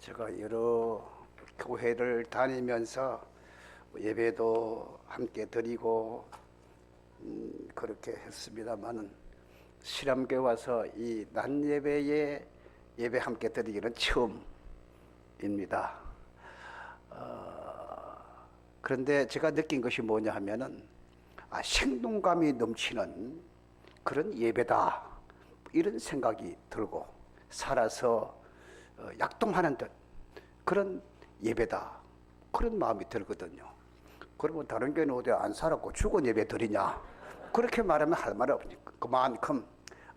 제가 여러 교회를 다니면서 예배도 함께 드리고 그렇게 했습니다만은 실험교회 와서 이 낮 예배에 예배 함께 드리기는 처음입니다. 그런데 제가 느낀 것이 뭐냐 하면은 생동감이 넘치는 그런 예배다, 이런 생각이 들고 살아서 약동하는 듯 그런 예배다, 그런 마음이 들거든요. 그러면 다른 교회는 어디 안 살았고 죽은 예배 드리냐, 그렇게 말하면 할 말 없으니까 그만큼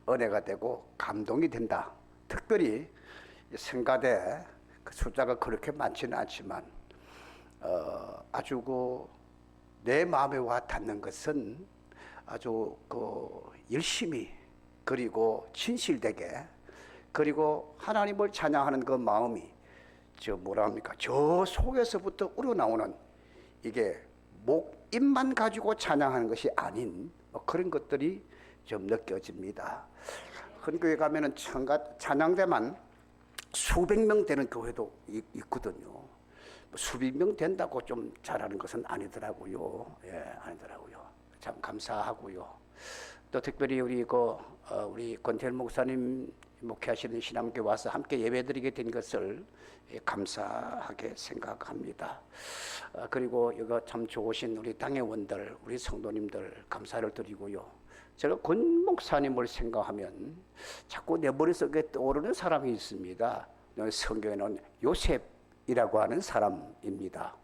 은혜가 되고 감동이 된다. 특별히 성가대 그 숫자가 그렇게 많지는 않지만 아주 내 마음에 와 닿는 것은 아주 열심히, 그리고 진실되게, 그리고 하나님을 찬양하는 그 마음이 저 속에서부터 우러나오는, 이게 입만 가지고 찬양하는 것이 아닌 그런 것들이 좀 느껴집니다. 큰 교회 가면은 찬양대만 수백 명 되는 교회도 있거든요. 수백 명 된다고 좀 잘하는 것은 아니더라고요. 아니더라고요. 참 감사하고요. 또 특별히 우리 권태일 목사님 목회하시는 신앙교회 와서 함께 예배드리게 된 것을 감사하게 생각합니다. 그리고 이거 참 좋으신 우리 당회원들, 우리 성도님들 감사를 드리고요. 제가 권 목사님을 생각하면 자꾸 내 머릿속에 떠오르는 사람이 있습니다. 성경에는 요셉이라고 하는 사람입니다.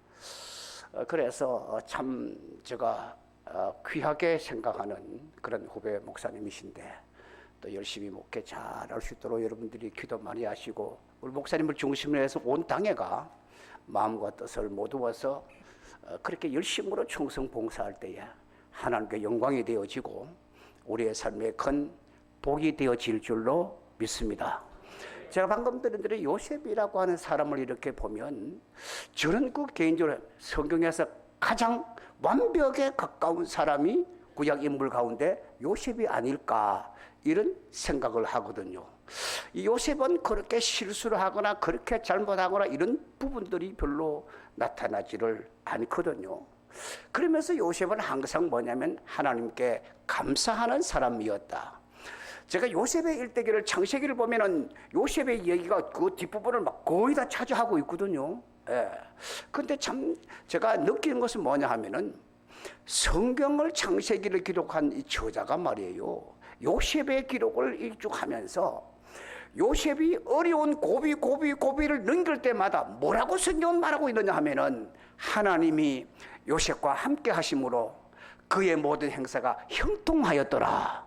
그래서 참 제가 귀하게 생각하는 그런 후배 목사님이신데, 또 열심히 목회 잘할 수 있도록 여러분들이 기도 많이 하시고, 우리 목사님을 중심으로 해서 온 당회가 마음과 뜻을 모두어서 그렇게 열심으로 충성 봉사할 때에 하나님께 영광이 되어지고 우리의 삶에 큰 복이 되어질 줄로 믿습니다. 제가 방금 들은 대로 요셉이라고 하는 사람을 이렇게 보면 저는 개인적으로 성경에서 가장 완벽에 가까운 사람이 구약 인물 가운데 요셉이 아닐까, 이런 생각을 하거든요. 이 요셉은 그렇게 실수를 하거나 그렇게 잘못하거나 이런 부분들이 별로 나타나지를 않거든요. 그러면서 요셉은 항상 뭐냐면 하나님께 감사하는 사람이었다. 제가 요셉의 일대기를, 창세기를 보면은 요셉의 얘기가 그 뒷부분을 막 거의 다 차지하고 있거든요. 근데 참 제가 느끼는 것은 뭐냐 하면은 성경을, 창세기를 기록한 이 저자가 말이에요, 요셉의 기록을 일축하면서 요셉이 어려운 고비를 넘길 때마다 뭐라고 성경은 말하고 있느냐 하면은 하나님이 요셉과 함께 하심으로 그의 모든 행사가 형통하였더라.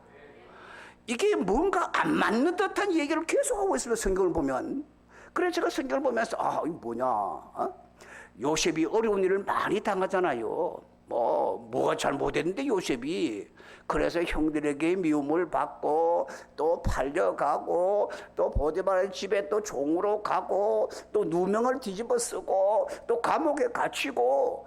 이게 뭔가 안 맞는 듯한 얘기를 계속하고 있어요, 성경을 보면. 그래서 제가 성경을 보면서 이거 뭐냐, 요셉이 어려운 일을 많이 당하잖아요. 뭐가 잘못했는데 요셉이. 그래서 형들에게 미움을 받고 또 팔려가고 또 보디발의 집에 또 종으로 가고 또 누명을 뒤집어 쓰고 또 감옥에 갇히고,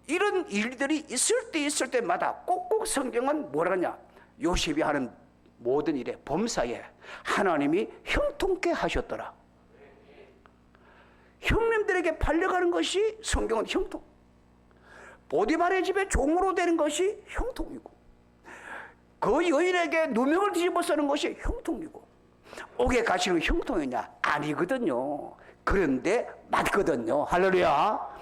이런 일들이 있을 때마다 꼭꼭 성경은 뭐라 하냐, 요셉이 하는 모든 일에, 범사에 하나님이 형통케 하셨더라. 형님들에게 팔려가는 것이 성경은 형통, 보디발의 집에 종으로 되는 것이 형통이고, 그 여인에게 누명을 뒤집어 쓰는 것이 형통이고, 옥에 갇히는 형통이냐? 아니거든요. 그런데 맞거든요. 할렐루야.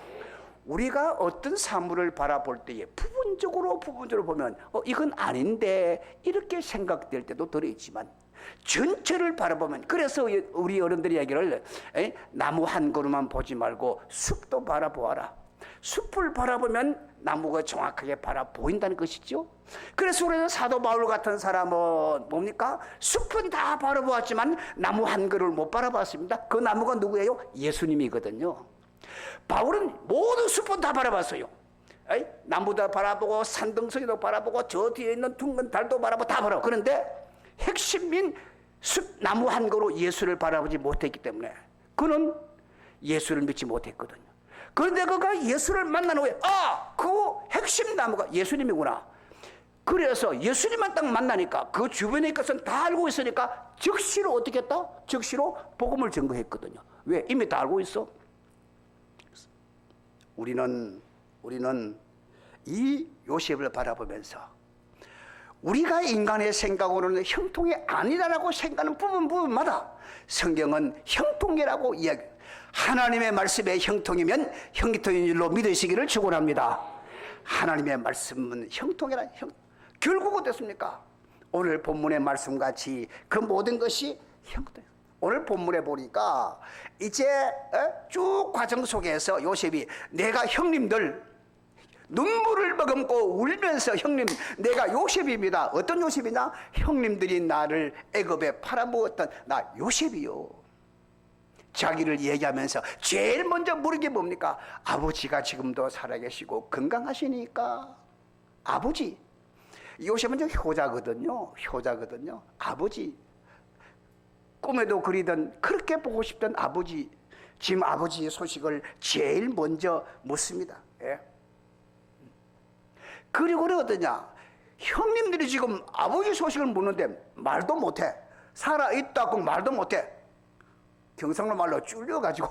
우리가 어떤 사물을 바라볼 때에 부분적으로 보면 이건 아닌데 이렇게 생각될 때도 들어있지만, 전체를 바라보면, 그래서 우리 어른들이 얘기를 나무 한 그루만 보지 말고 숲도 바라보아라. 숲을 바라보면 나무가 정확하게 보인다는 것이죠. 그래서 우리는 사도 바울 같은 사람은 뭡니까? 숲은 다 바라보았지만 나무 한 그루를 못 바라봤습니다. 그 나무가 누구예요? 예수님이거든요. 바울은 모든 숲은 다 바라봤어요. 나무도 바라보고 산등성이도 바라보고 저 뒤에 있는 둥근 달도 바라보고 다 바라보고, 그런데 핵심인 나무 한 그루 예수를 바라보지 못했기 때문에 그는 예수를 믿지 못했거든요. 그런데 그가 예수를 만난 후에 그 핵심 나무가 예수님이구나. 그래서 예수님만 딱 만나니까 그 주변의 것은 다 알고 있으니까 즉시로 어떻게 했다? 즉시로 복음을 전거했거든요. 왜? 이미 다 알고 있어. 우리는 이 요셉을 바라보면서 우리가 인간의 생각으로는 형통이 아니다라고 생각하는 부분마다 성경은 형통이라고 이야기. 하나님의 말씀에 형통이면 형통인 줄로 믿으시기를 축원합니다. 하나님의 말씀은 형통이라. 결국 어떻습니까? 오늘 본문의 말씀같이 그 모든 것이 형통. 오늘 본문에 보니까 이제 쭉 과정 속에서 요셉이 내가 형님들 눈물을 머금고 울면서 형님 내가 요셉입니다. 어떤 요셉이냐? 형님들이 나를 애굽에 팔아먹었던 나 요셉이요. 자기를 얘기하면서 제일 먼저 물은 게 뭡니까? 아버지가 지금도 살아계시고 건강하시니까. 아버지. 요셉은 좀 효자거든요. 아버지. 꿈에도 그리던 그렇게 보고 싶던 아버지. 지금 아버지의 소식을 제일 먼저 묻습니다. 예. 그리고는 어떠냐? 형님들이 지금 아버지 소식을 묻는데 말도 못해. 살아있다고 말도 못해. 경상도 말로 쫄려가지고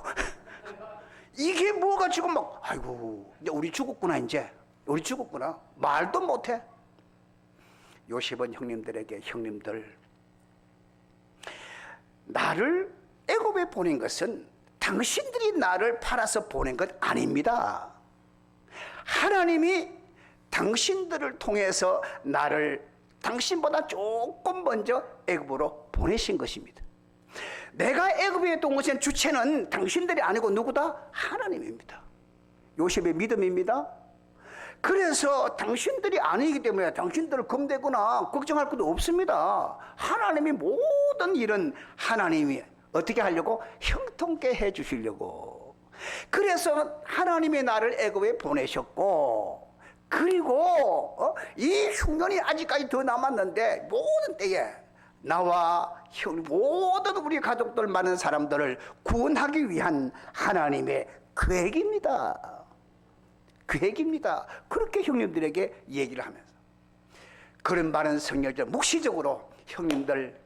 이게 뭐가 지금 막 아이고 이제 우리 죽었구나. 이제 우리 죽었구나. 말도 못해. 요셉은 형님들에게 형님들 나를 애굽에 보낸 것은 당신들이 나를 팔아서 보낸 것 아닙니다. 하나님이 당신들을 통해서 나를 당신보다 조금 먼저 애굽으로 보내신 것입니다. 내가 애굽에 온 것은 주체는 당신들이 아니고 누구다? 하나님입니다. 요셉의 믿음입니다. 그래서 당신들이 아니기 때문에 당신들을 검대거나 걱정할 것도 없습니다. 하나님이 모든 일은 하나님이 어떻게 하려고? 형통케 해 주시려고. 그래서 하나님이 나를 애굽에 보내셨고, 그리고 이 흉년이 아직까지 더 남았는데 모든 때에 나와 모든 우리 가족들 많은 사람들을 구원하기 위한 하나님의 계획입니다. 그렇게 형님들에게 얘기를 하면서 그런 많은 성경들 묵시적으로 형님들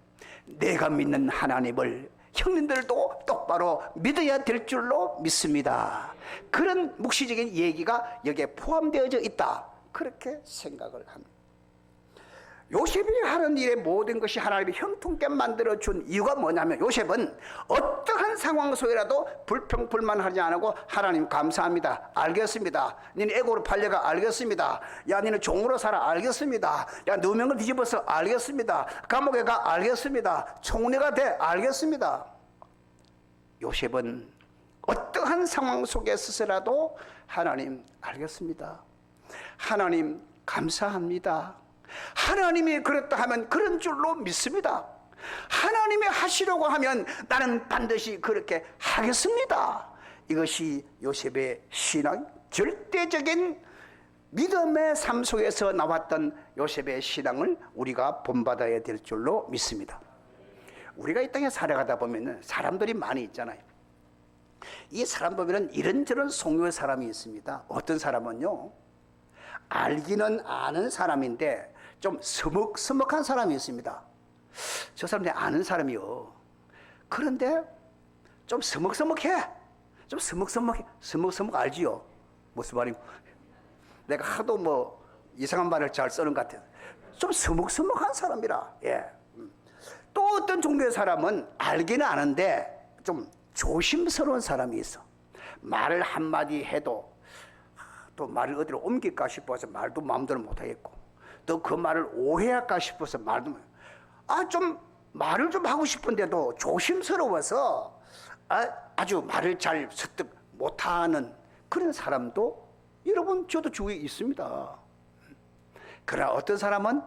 내가 믿는 하나님을 형님들도 똑바로 믿어야 될 줄로 믿습니다. 그런 묵시적인 얘기가 여기에 포함되어져 있다. 그렇게 생각을 합니다. 요셉이 하는 일의 모든 것이 하나님이 형통케 만들어준 이유가 뭐냐면 요셉은 어떠한 상황 속에라도 불평불만하지 않고 하나님 감사합니다. 알겠습니다. 너는 애고로 팔려가 알겠습니다. 야 너는 종으로 살아 알겠습니다. 야 누명을 뒤집어서 알겠습니다. 감옥에 가 알겠습니다. 총리가 돼 알겠습니다. 요셉은 어떠한 상황 속에 있어서라도 하나님 알겠습니다. 하나님 감사합니다. 하나님이 그랬다 하면 그런 줄로 믿습니다. 하나님이 하시려고 하면 나는 반드시 그렇게 하겠습니다. 이것이 요셉의 신앙, 절대적인 믿음의 삶 속에서 나왔던 요셉의 신앙을 우리가 본받아야 될 줄로 믿습니다. 우리가 이 땅에 살아가다 보면 사람들이 많이 있잖아요. 이 사람 보면 이런저런 종류의 사람이 있습니다. 어떤 사람은요, 알기는 아는 사람인데 좀 서먹서먹한 사람이 있습니다. 저 사람들이 아는 사람이요. 그런데 좀 서먹서먹해. 좀 서먹서먹해. 서먹서먹 알지요? 무슨 말이고? 내가 하도 뭐 이상한 말을 잘 쓰는 것 같아요. 좀 서먹서먹한 사람이라. 예. 또 어떤 종류의 사람은 알기는 아는데 좀 조심스러운 사람이 있어. 말을 한마디 해도 또 말을 어디로 옮길까 싶어서 말도 마음대로 못하겠고, 또 그 말을 오해할까 싶어서 말도 좀 말을 좀 하고 싶은데도 조심스러워서 아주 말을 잘 습득 못하는 그런 사람도 여러분 저도 주위에 있습니다. 그러나 어떤 사람은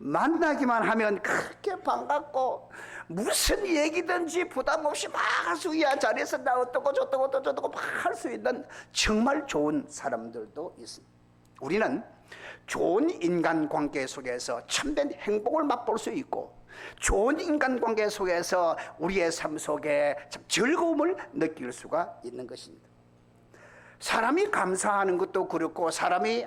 만나기만 하면 그렇게 반갑고 무슨 얘기든지 부담 없이 막 할 수 있야. 자리에서 나 어떻고 저떻고 막 할 수 있는 정말 좋은 사람들도 있습니다. 우리는 좋은 인간관계 속에서 참된 행복을 맛볼 수 있고, 좋은 인간관계 속에서 우리의 삶 속에 참 즐거움을 느낄 수가 있는 것입니다. 사람이 감사하는 것도 그렇고 사람의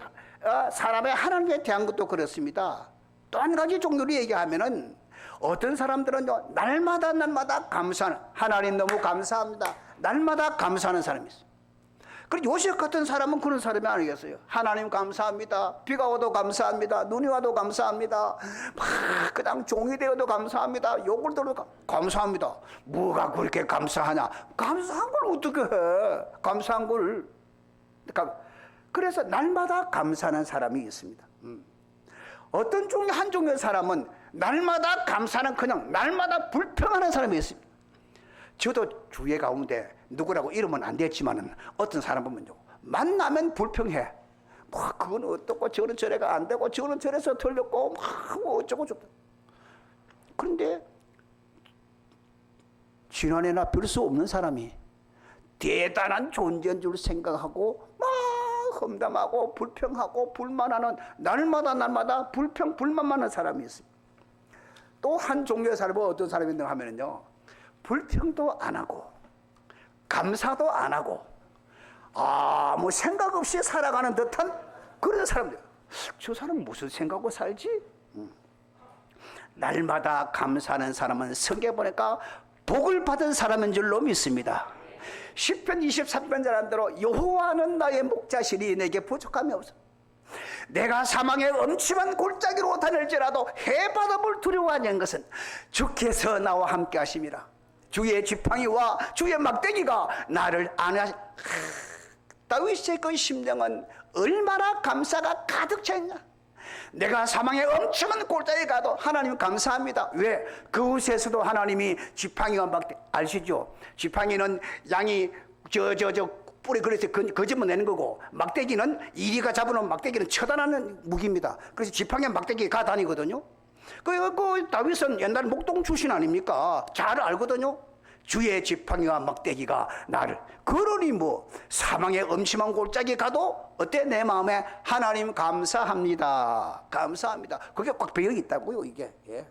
하나님에 대한 것도 그렇습니다. 또 한 가지 종류로 얘기하면은 어떤 사람들은 날마다 감사하는, 하나님 너무 감사합니다. 날마다 감사하는 사람이 있어요. 그리고 요셉 같은 사람은 그런 사람이 아니겠어요? 하나님 감사합니다. 비가 와도 감사합니다. 눈이 와도 감사합니다. 막 그냥 종이 되어도 감사합니다. 욕을 들어도 감사합니다. 뭐가 그렇게 감사하냐? 감사한 걸 어떻게 해? 감사한 걸. 그래서 날마다 감사하는 사람이 있습니다. 어떤 종류 한 종류의 사람은 날마다 감사는 그냥 날마다 불평하는 사람이 있습니다. 저도 주위 가운데 누구라고 이름은 안 됐지만은 어떤 사람 보면요, 만나면 불평해. 뭐 그건 어떻고 저는 저래가 안 되고 저는 저래서 틀렸고 뭐 어쩌고 저쩌고. 그런데 지난해나 별 수 없는 사람이 대단한 존재인 줄 생각하고 막 험담하고 불평하고 불만하는 날마다 불평 불만만 하는 사람이 있습니다. 또 한 종류의 사람은 어떤 사람이 있는가 하면요, 불평도 안 하고 감사도 안 하고 아무 생각 없이 살아가는 듯한 그런 사람들. 저 사람은 무슨 생각하고 살지? 날마다 감사하는 사람은 성경에 보니까 복을 받은 사람인 줄로 믿습니다. 시편 23편 잘한 대로 여호와는 나의 목자시니 내게 부족함이 없어. 내가 사망의 엄침한 골짜기로 다닐지라도 해바람을 두려워하는 것은 주께서 나와 함께 하심이라. 주의 지팡이와 주의 막대기가 나를 안하시. 다윗의 그 심령은 얼마나 감사가 가득 차 있냐. 내가 사망의 엄청난 골짜기에 가도 하나님 감사합니다. 왜? 그곳에서도 하나님이 지팡이와 막대 아시죠? 지팡이는 양이 뿌리 그래서 거짓말 내는 거고, 막대기는 이리가 잡아놓은 막대기는 처단하는 무기입니다. 그래서 지팡이와 막대기가 가 다니거든요. 그 다윗은 옛날 목동 출신 아닙니까? 잘 알거든요. 주의 지팡이와 막대기가 나를. 그러니 뭐 사망의 엄심한 골짜기 가도 어때? 내 마음에 하나님 감사합니다. 감사합니다. 그게 꽉 배어 있다고요, 이게. 예.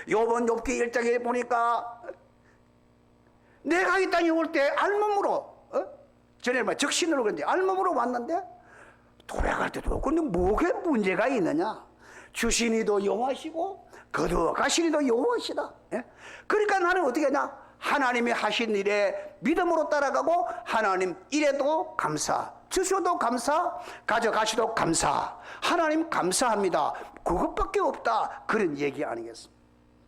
요번 욥기 1장에 보니까 내가 이 땅에 올 때 알몸으로, 전에 적신으로 그랬는데 알몸으로 왔는데 돌아갈 때도 근데 뭐게 문제가 있느냐? 주신이도 여호와시고 거두어가시니도 여호와시다. 예? 그러니까 나는 어떻게 하냐? 하나님이 하신 일에 믿음으로 따라가고, 하나님 일에도 감사, 주셔도 감사, 가져가시도 감사, 하나님 감사합니다. 그것밖에 없다. 그런 얘기 아니겠습니까?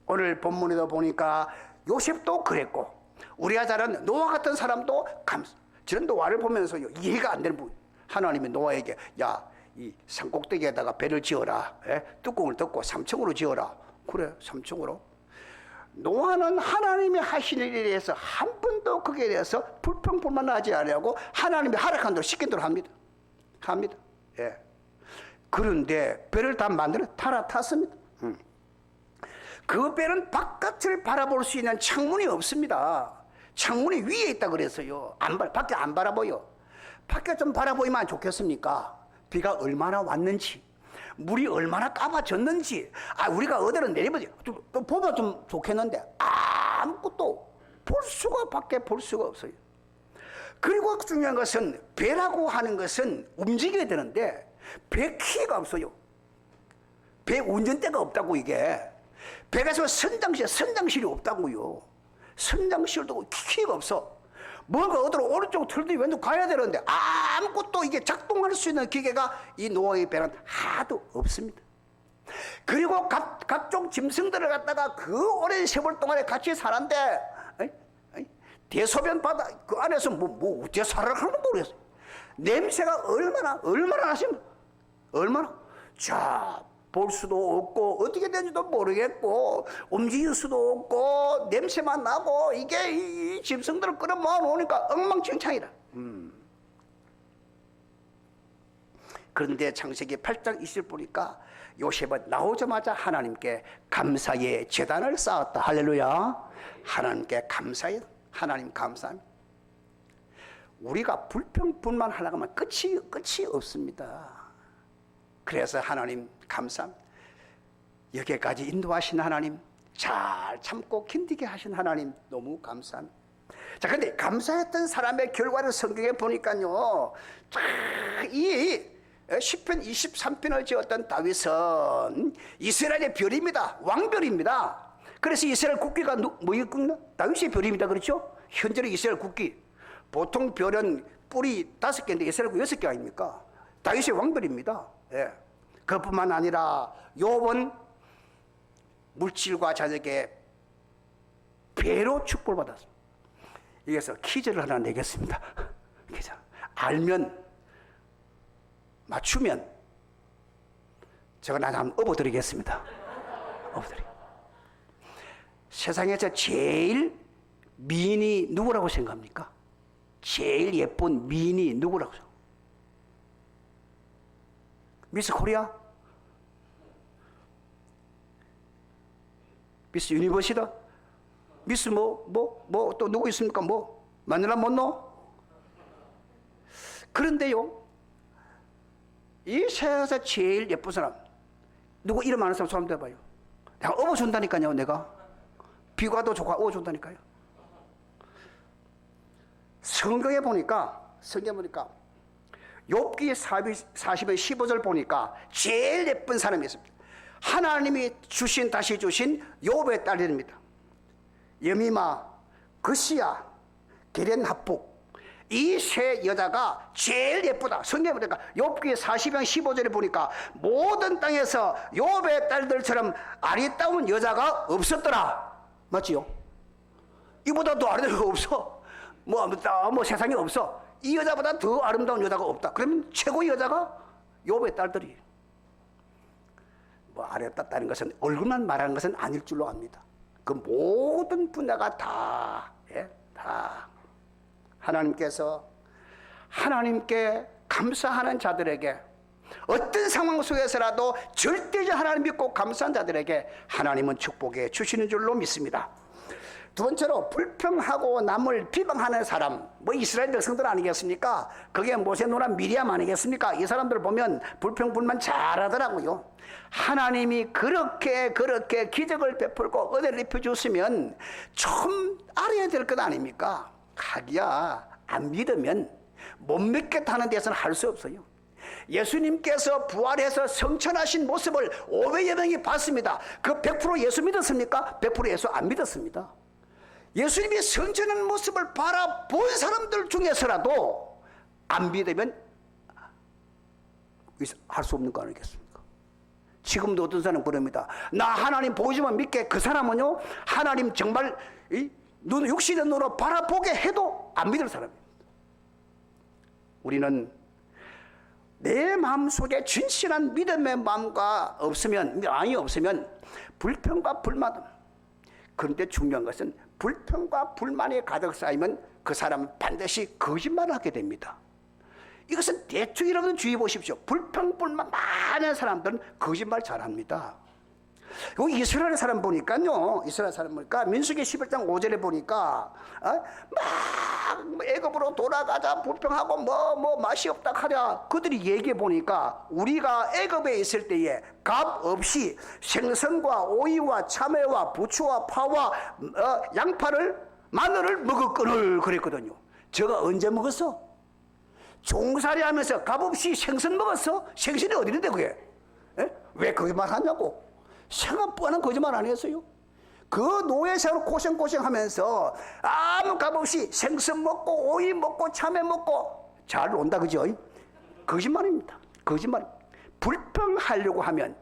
오늘 본문에도 보니까 요셉도 그랬고, 우리가 잘 아는 노아 같은 사람도 감사. 저는 노아를 보면서요, 이해가 안 되는 부분. 하나님이 노아에게 야, 이 산꼭대기에다가 배를 지어라. 예? 뚜껑을 덮고 3층으로 지어라. 그래, 3층으로. 노아는 하나님이 하신 일에 대해서 한 번도 거기에 대해서 불평불만하지 않으려고 하나님이 허락한 대로 시킨 대로 합니다. 예. 그런데 배를 다 만들어 탔습니다. 그 배는 바깥을 바라볼 수 있는 창문이 없습니다. 창문이 위에 있다 그래서요. 밖에 안 바라보여. 밖에 좀 바라보이면 좋겠습니까? 비가 얼마나 왔는지, 물이 얼마나 까봐졌는지, 우리가 어디로 내리면 또 보면 좀 좋겠는데 아무것도 밖에 볼 수가 없어요. 그리고 중요한 것은 배라고 하는 것은 움직여야 되는데 배 키가 없어요. 배 운전대가 없다고. 이게 배가 있으면 선장실이 없다고요. 선장실도 키가 없어. 뭔가 어디로 오른쪽 틀더니 왼쪽 가야 되는데 아무것도 이게 작동할 수 있는 기계가 이 노아의 배는 하도 없습니다. 그리고 각종 짐승들을 갖다가 그 오랜 세월 동안에 같이 사는데 대소변 바다 그 안에서 뭐 어떻게 살아가는지 모르겠어요. 냄새가 얼마나 나십니까? 자, 볼 수도 없고 어떻게 되는지도 모르겠고 움직일 수도 없고 냄새만 나고 이게 이 짐승들을 끌어모아 놓으니까 엉망진창이라. 그런데 창세기 8장 20절 보니까 요셉은 나오자마자 하나님께 감사의 제단을 쌓았다. 할렐루야. 하나님께 감사해. 하나님 감사합니다. 우리가 불평불만 하려고 하면 끝이 없습니다. 그래서 하나님 감사합니다. 여기까지 인도하신 하나님, 잘 참고 견디게 하신 하나님 너무 감사합니다. 자, 근데 감사했던 사람의 결과를 성경에 보니까요, 이 시편 23편을 지었던 다윗은 이스라엘의 별입니다. 왕별입니다. 그래서 이스라엘 국기가 뭐였구나? 다윗의 별입니다. 그렇죠? 현재의 이스라엘 국기. 보통 별은 뿔이 5개인데 이스라엘은 6개 아닙니까? 다윗의 왕들입니다. 예. 그뿐만 아니라 욥은 물질과 자녀에게 배로 축복받았습니다. 여기서 퀴즈를 하나 내겠습니다. 퀴즈. 알면, 맞추면 제가 나중에 한번 업어드리겠습니다. 세상에서 제일 미인이 누구라고 생각합니까? 제일 예쁜 미인이 누구라고 생각합니까? 미스 코리아? 미스 유니버시다? 미스 또 누구 있습니까? 마닐라 몬로? 그런데요, 이 세상에서 제일 예쁜 사람, 누구 이름 아는 사람 손 한번 대봐요. 내가 업어준다니까요, 내가. 비과도 조카 업어준다니까요. 성경에 보니까, 욥기 40의 15절 보니까 제일 예쁜 사람이 있습니다. 하나님이 다시 주신 욥의 딸입니다. 여미마, 그시야, 게렌합북, 이 세 여자가 제일 예쁘다. 성경에 보니까 욥기 40장 15절에 보니까 모든 땅에서 욥의 딸들처럼 아리따운 여자가 없었더라. 맞지요? 이보다 더 아리따운 여자가 없어. 세상에 없어. 이 여자보다 더 아름다운 여자가 없다. 그러면 최고의 여자가 욥의 딸들이. 아름답다는 것은 얼굴만 말하는 것은 아닐 줄로 압니다. 그 모든 분야가 다 하나님께 감사하는 자들에게, 어떤 상황 속에서라도 절대적 하나님 믿고 감사한 자들에게 하나님은 축복해 주시는 줄로 믿습니다. 두 번째로, 불평하고 남을 비방하는 사람, 이스라엘 백성들 아니겠습니까? 그게 모세 누나 미리암 아니겠습니까? 이 사람들 보면 불평불만 잘하더라고요. 하나님이 그렇게 기적을 베풀고 은혜를 입혀줬으면 좀 알아야 될 것 아닙니까? 하기야 안 믿으면 못 믿겠다는 데서는 할 수 없어요. 예수님께서 부활해서 성천하신 모습을 500여 명이 봤습니다. 그 100% 예수 믿었습니까? 100% 예수 안 믿었습니다. 예수님이 성천한 모습을 바라본 사람들 중에서라도 안 믿으면 할 수 없는 거 아니겠습니까? 지금도 어떤 사람은 그럽니다. 나 하나님 보지만 믿게. 그 사람은요, 하나님 정말 육신의 눈으로 바라보게 해도 안 믿을 사람입니다. 우리는 내 마음속에 진실한 믿음의 마음이 없으면 불평과 불만. 그런데 중요한 것은 불평과 불만이 가득 쌓이면 그 사람은 반드시 거짓말을 하게 됩니다. 이것은 대충 여러분 주의해 보십시오. 불평, 불만 많은 사람들은 거짓말 잘합니다. 여기 이스라엘 사람 보니까요, 민수기 11장 5절에 보니까 막 애굽으로 돌아가자 불평하고 맛이 없다 하랴. 그들이 얘기해 보니까 우리가 애굽에 있을 때에 값 없이 생선과 오이와 참외와 부추와 파와 양파를 마늘을 먹었거늘 그랬거든요. 제가 언제 먹었어? 종살이 하면서 값없이 생선 먹었어? 생선이 어디 있는데 그게? 왜 거짓말 하냐고? 생각 뻔한 거짓말 안 했어요. 그 노예생활 고생하면서 아무 값없이 생선 먹고 오이 먹고 참외 먹고 잘 논다, 그죠? 거짓말입니다. 거짓말. 불평하려고 하면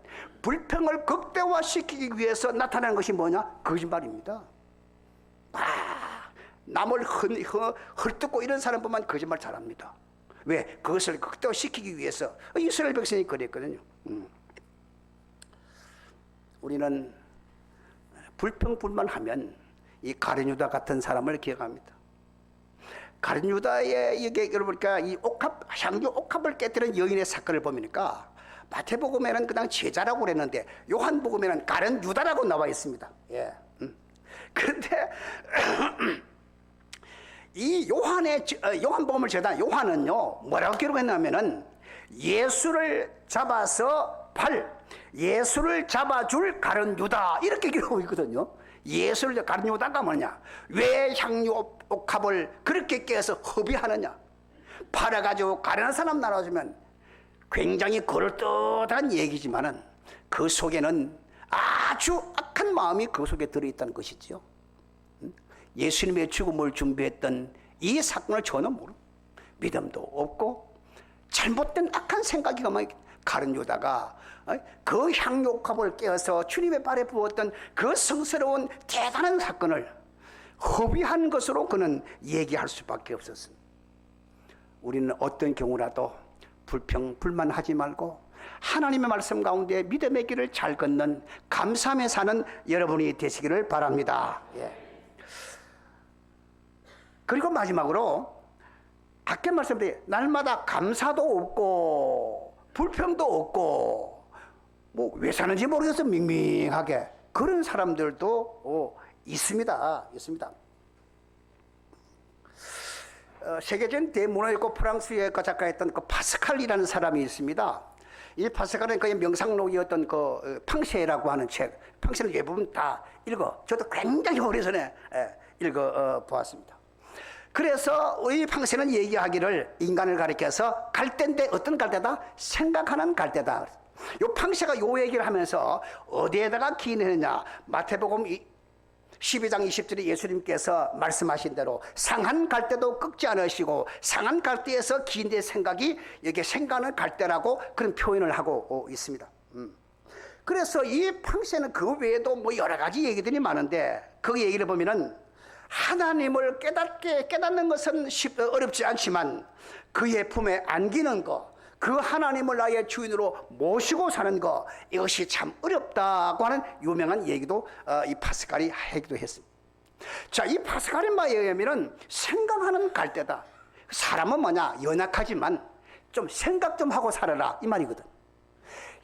불평을 극대화시키기 위해서 나타나는 것이 뭐냐? 거짓말입니다. 남을 헐뜯고 이런 사람 보면 거짓말 잘합니다. 왜? 그것을 극대화시키기 위해서. 이스라엘 백성이 그랬거든요. 우리는 불평불만하면 이 가룟 유다 같은 사람을 기억합니다. 가룟 유다의 이게 그러니까 이 향유 옥합을 깨뜨린 여인의 사건을 보니까 마태복음에는 그냥 제자라고 그랬는데 요한복음에는 가룟 유다라고 나와 있습니다. 예. 그런데 이 요한복음을 제다 요한은요 뭐라고 기록했냐면은 예수를 잡아줄 가룟 유다 이렇게 기록하고 있거든요. 가룟 유다가 뭐냐? 왜 향유 옥합을 그렇게 깨서 허비하느냐? 팔아가지고 가련한 사람 나눠주면 굉장히 그럴듯한 얘기지만은 그 속에는 아주 악한 마음이 그 속에 들어있다는 것이지요. 예수님의 죽음을 준비했던 이 사건을 전혀 모르고 믿음도 없고 잘못된 악한 생각이 가른 유다가 그 향료값을 깨어서 주님의 발에 부었던 그 성스러운 대단한 사건을 허위한 것으로 그는 얘기할 수밖에 없었습니다. 우리는 어떤 경우라도 불평, 불만하지 말고 하나님의 말씀 가운데 믿음의 길을 잘 걷는 감사함에 사는 여러분이 되시기를 바랍니다. 예. 그리고 마지막으로 아까 말씀드린 날마다 감사도 없고 불평도 없고 뭐 왜 사는지 모르겠어 밍밍하게 그런 사람들도 있습니다. 세계적인 대문화였고 프랑스의 작가였던 그 파스칼이라는 사람이 있습니다. 이 파스칼은 그의 명상록이었던 그 팡세라고 하는 책, 팡세는 대부분 다 읽어. 저도 굉장히 오래전에 읽어 보았습니다. 그래서 이 팡세는 얘기하기를 인간을 가리켜서 갈대인데 어떤 갈대다? 생각하는 갈대다. 요 팡세가 요 얘기를 하면서 어디에다가 기인했느냐? 마태복음 12장 20절에 예수님께서 말씀하신 대로 상한 갈대도 꺾지 않으시고 상한 갈대에서 기인된 생각이 여기 생각하는 갈대라고 그런 표현을 하고 있습니다. 그래서 이 팡세는 그 외에도 뭐 여러 가지 얘기들이 많은데 그 얘기를 보면은 하나님을 깨닫는 것은 어렵지 않지만 그의 품에 안기는 것, 그 하나님을 나의 주인으로 모시고 사는 것, 이것이 참 어렵다고 하는 유명한 얘기도 이 파스칼이 하기도 했습니다. 자, 이 파스칼의 말에 의하면 생각하는 갈대다. 사람은 뭐냐? 연약하지만 좀 생각 좀 하고 살아라 이 말이거든.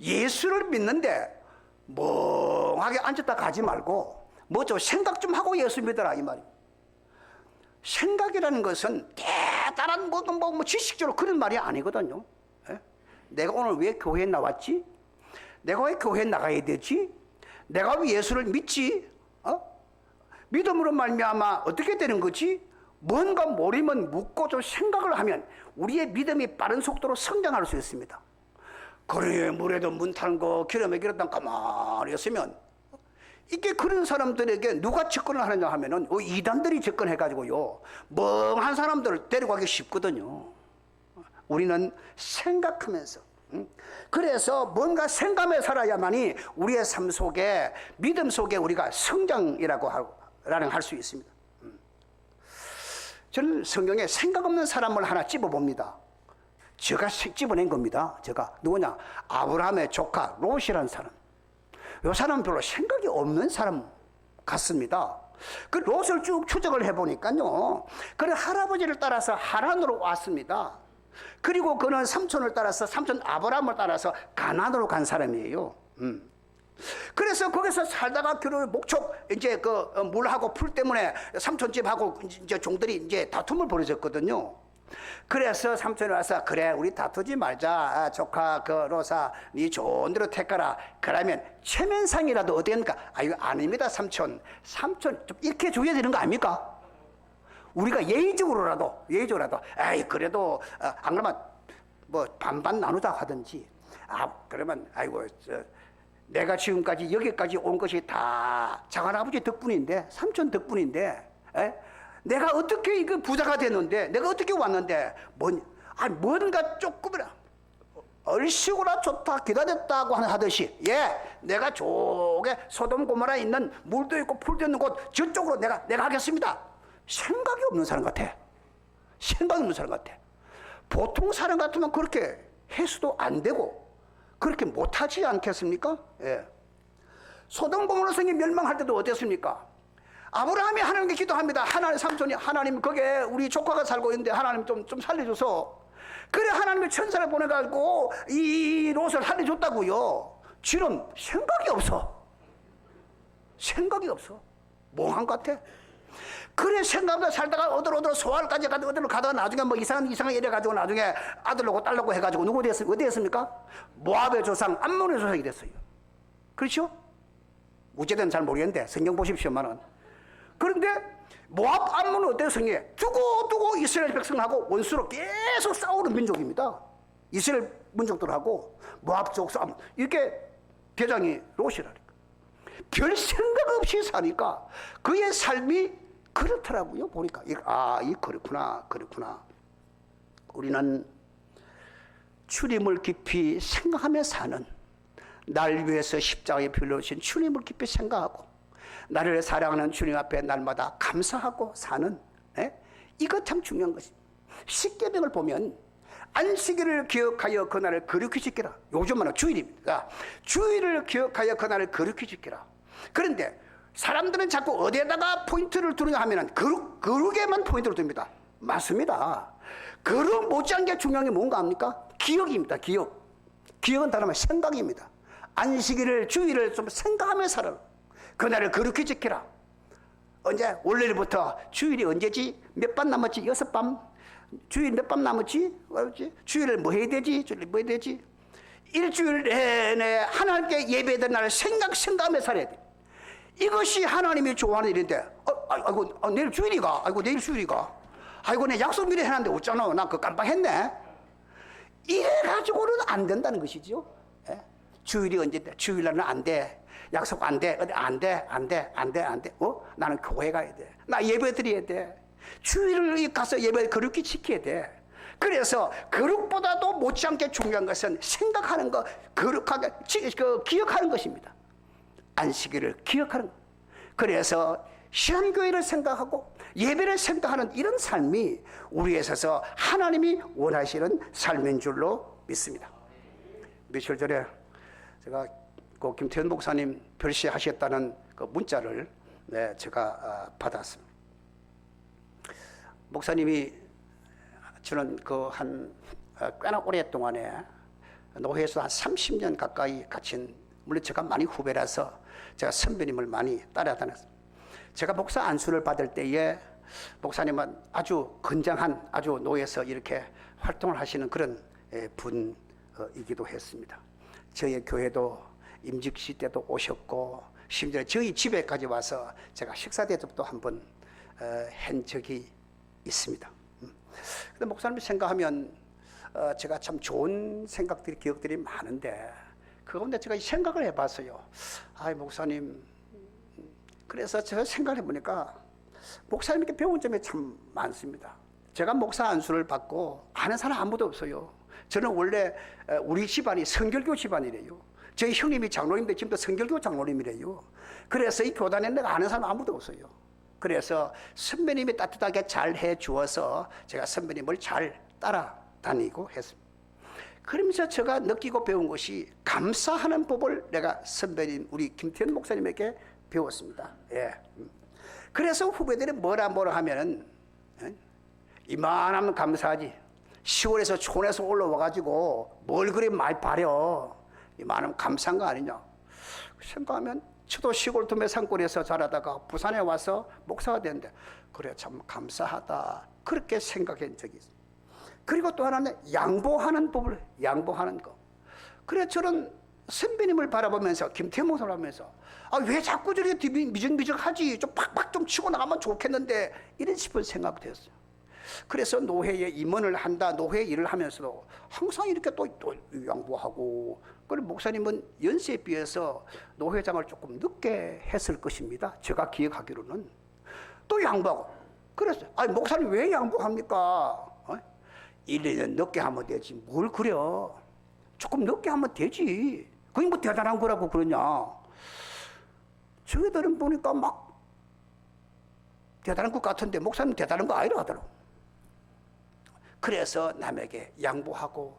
예수를 믿는데 멍하게 앉았다 가지 말고 뭐 좀 생각 좀 하고 예수 믿어라 이 말이에요. 생각이라는 것은 대단한 뭐 지식적으로 그런 말이 아니거든요. 예? 내가 오늘 왜 교회에 나왔지? 내가 왜 교회에 나가야 되지? 내가 왜 예수를 믿지? 믿음으로 말미암아 어떻게 되는 거지? 뭔가 모르면 묻고 좀 생각을 하면 우리의 믿음이 빠른 속도로 성장할 수 있습니다. 그래 물에도 문 타는 거 기름에 기름당 가만히 있으면 이게 그런 사람들에게 누가 접근을 하느냐 하면은 이단들이 접근해가지고요 멍한 사람들을 데려가기 쉽거든요. 우리는 생각하면서 그래서 뭔가 생각하며 살아야만이 우리의 삶 속에 믿음 속에 우리가 성장이라고 할 수 있습니다. 저는 성경에 생각 없는 사람을 하나 찝어봅니다. 제가 찝어낸 겁니다. 제가 누구냐? 아브라함의 조카 롯이라는 사람. 이 사람은 별로 생각이 없는 사람 같습니다. 그 롯을 쭉 추적을 해보니까요. 그는 할아버지를 따라서 하란으로 왔습니다. 그리고 그는 삼촌을 따라서 삼촌 아브라함을 따라서 가나안으로 간 사람이에요. 그래서 거기서 살다가 목촉 이제 그 물하고 풀 때문에 삼촌 집하고 이제 종들이 이제 다툼을 벌여졌거든요. 그래서 삼촌이 와서 그래 우리 다투지 말자. 조카 그 로사 네 좋은 대로 택하라. 그러면 체면상이라도 어떻게니까? 아유 아닙니다 삼촌 좀 이렇게 줘야 되는 거 아닙니까? 우리가 예의적으로라도 에이 그래도 안 그러면 뭐 반반 나누자 하든지 그러면 아이고 내가 지금까지 여기까지 온 것이 다 작은아버지 덕분인데 삼촌 덕분인데 내가 어떻게 이거 부자가 됐는데 내가 어떻게 왔는데 뭔가 조금이라 얼씨구나 좋다 기다렸다고 하듯이 내가 저게 소돔 고모라에 있는 물도 있고 풀도 있는 곳 저쪽으로 내가 하겠습니다. 생각이 없는 사람 같아. 보통 사람 같으면 그렇게 해서도 안 되고 그렇게 못하지 않겠습니까? 소돔 고모라 성이 멸망할 때도 어땠습니까? 아브라함이 하나님께 기도합니다. 하나님 삼촌이 하나님 거기에 우리 조카가 살고 있는데 하나님 좀 살려줘서 그래 하나님의 천사를 보내가지고 이 롯을 살려줬다고요. 지금 생각이 없어. 멍한 것 같아. 그래 생각보다 살다가 어디로 소알까지 가도 어디로 가다가 나중에 뭐 이상하게 이래가지고 나중에 아들로고 딸로고 해가지고 누구 어디 했습니까? 모압의 조상 암몬의 조상이 됐어요. 그렇죠? 어쨌든 잘 모르겠는데 성경 보십시오만은. 그런데 모압 암몬은 어때요? 성에 두고 이스라엘 백성하고 원수로 계속 싸우는 민족입니다. 이스라엘 민족들하고 모압 족 싸움 이게 대장이 롯이라니까. 별 생각 없이 사니까 그의 삶이 그렇더라고요. 보니까 이 그렇구나, 그렇구나. 우리는 주님을 깊이 생각하며 사는, 날 위해서 십자가에 빌려오신 주님을 깊이 생각하고 나를 사랑하는 주님 앞에 날마다 감사하고 사는, 이거 참 중요한 것입니다. 십계명을 보면 안식일을 기억하여 그날을 거룩히 지키라. 요즘은 주일입니다. 주일을 기억하여 그날을 거룩히 지키라. 그런데 사람들은 자꾸 어디에다가 포인트를 두느냐 하면은 거룩에만 포인트를 둡니다. 맞습니다. 거룩 못지않게 중요한 게 뭔가 합니까? 기억입니다. 기억은 다른 말 생각입니다. 안식일을 주일을 좀 생각하며 살아라. 그날을 거룩히 지키라. 언제? 월요일부터 주일이 언제지? 몇 밤 남았지? 6밤? 주일 몇 밤 남았지? 주일을 뭐 해야 되지? 주일 뭐 해야 되지? 일주일 내내 하나님께 예배된 날을 생각하며 살아야 돼. 이것이 하나님이 좋아하는 일인데, 내일 주일이가? 내일 주일이가? 내 약속 미리 해놨는데 어쩌나? 나 그거 깜빡했네? 이래가지고는 안 된다는 것이죠. 주일이 언제인데? 주일날은 안 돼. 약속 안 돼. 안 돼. 나는 교회 가야 돼. 나 예배 드려야 돼. 주일을 가서 예배 거룩히 지켜야 돼. 그래서 거룩보다도 못지않게 중요한 것은 생각하는 거, 거룩하게 기억하는 것입니다. 안식일을 기억하는 것. 그래서 신앙교회를 생각하고 예배를 생각하는 이런 삶이 우리에 있어서 하나님이 원하시는 삶인 줄로 믿습니다. 며칠 전에 제가 그 김태현 목사님 별시하셨다는 그 문자를 제가 받았습니다. 목사님이 저는 꽤나 오랫동안에 노회에서 한 30년 가까이 갇힌, 물론 제가 많이 후배라서 제가 선배님을 많이 따라다녔습니다. 제가 목사 안수를 받을 때에 목사님은 아주 건장한, 아주 노예에서 이렇게 활동을 하시는 그런 분이기도 했습니다. 저희 교회도 임직시 때도 오셨고 심지어 저희 집에까지 와서 제가 식사 대접도 한번 한 적이 있습니다. 근데 목사님 생각하면 제가 참 좋은 생각들이, 기억들이 많은데 그 가운데 제가 생각을 해봤어요. 목사님, 그래서 제가 생각을 해보니까 목사님께 배운 점이 참 많습니다. 제가 목사 안수를 받고 아는 사람 아무도 없어요. 저는 원래 우리 집안이 성결교 집안이래요. 저희 형님이 장로님인데 지금도 성결교 장로님이래요. 그래서 이 교단에 내가 아는 사람 아무도 없어요. 그래서 선배님이 따뜻하게 잘 해주어서 제가 선배님을 잘 따라다니고 했습니다. 그러면서 제가 느끼고 배운 것이 감사하는 법을 내가 선배님, 우리 김태현 목사님에게 배웠습니다. 그래서 후배들이 뭐라 하면은 이만하면 감사하지. 시골에서 촌에서 올라와가지고 뭘 그리 많이 바려. 이만하면 감사한 거 아니냐. 생각하면 저도 시골 도매산골에서 자라다가 부산에 와서 목사가 됐는데 그래 참 감사하다. 그렇게 생각한 적이 있어요. 그리고 또 하나는 양보하는 법을, 양보하는 거. 그래 저는 선배님을 바라보면서, 김태형 목사를 하면서 왜 자꾸 저렇게 미적미적하지, 좀 팍팍 좀 치고 나가면 좋겠는데 이런 싶은 생각이 들었어요. 그래서 노회에 임원을 한다, 노회 일을 하면서도 항상 이렇게 또 양보하고. 그리고 목사님은 연세에 비해서 노회장을 조금 늦게 했을 것입니다. 제가 기억하기로는. 또 양보하고. 그래서 목사님 왜 양보합니까? 1년 늦게 하면 되지 뭘 그려. 조금 늦게 하면 되지. 그게 뭐 대단한 거라고 그러냐. 저희들은 보니까 막 대단한 것 같은데 목사님 대단한 거 아니라 하더라고. 그래서 남에게 양보하고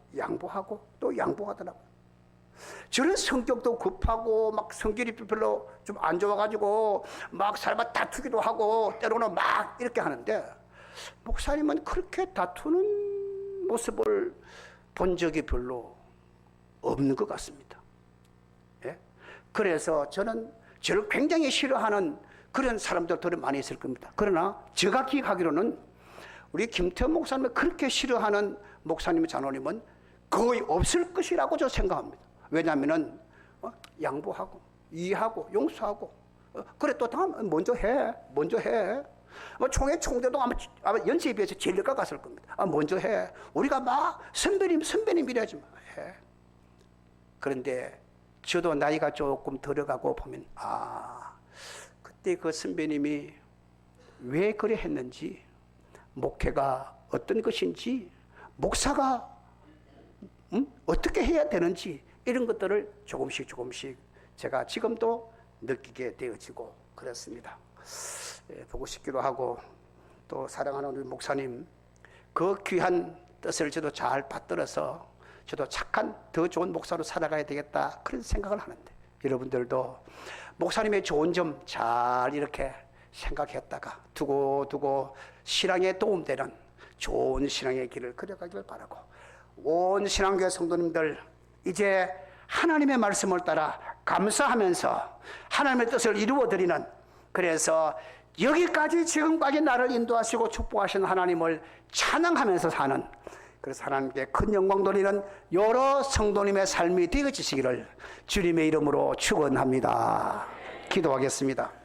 또 양보하더라고요. 저는 성격도 급하고 막 성질이 별로 좀 안 좋아가지고 막 사람과 다투기도 하고 때로는 막 이렇게 하는데 목사님은 그렇게 다투는 모습을 본 적이 별로 없는 것 같습니다. 그래서 저는 저를 굉장히 싫어하는 그런 사람들도 많이 있을 겁니다. 그러나 제가 기억하기로는 우리 김태현 목사님을 그렇게 싫어하는 목사님, 장로님은 거의 없을 것이라고 저는 생각합니다. 왜냐하면 양보하고 이해하고 용서하고 그래 또 다음 먼저 해. 총대도 아마 연세에 비해서 제일 늦게 갔을 겁니다. 먼저 해. 우리가 막 선배님 이래야지 해. 그런데 저도 나이가 조금 들어가고 보면 그때 그 선배님이 왜 그래 했는지, 목회가 어떤 것인지, 목사가 어떻게 해야 되는지, 이런 것들을 조금씩 제가 지금도 느끼게 되어지고 그렇습니다. 보고 싶기도 하고, 또 사랑하는 우리 목사님 그 귀한 뜻을 저도 잘 받들어서 저도 착한 더 좋은 목사로 살아가야 되겠다, 그런 생각을 하는데, 여러분들도 목사님의 좋은 점 잘 이렇게 생각했다가 두고 신앙에 도움되는 좋은 신앙의 길을 그려가기를 바라고, 온 신앙교회 성도님들 이제 하나님의 말씀을 따라 감사하면서 하나님의 뜻을 이루어드리는, 그래서 여기까지 지금까지 나를 인도하시고 축복하신 하나님을 찬양하면서 사는, 그래서 하나님께 큰 영광 돌리는 여러 성도님의 삶이 되어지시기를 주님의 이름으로 축원합니다. 기도하겠습니다.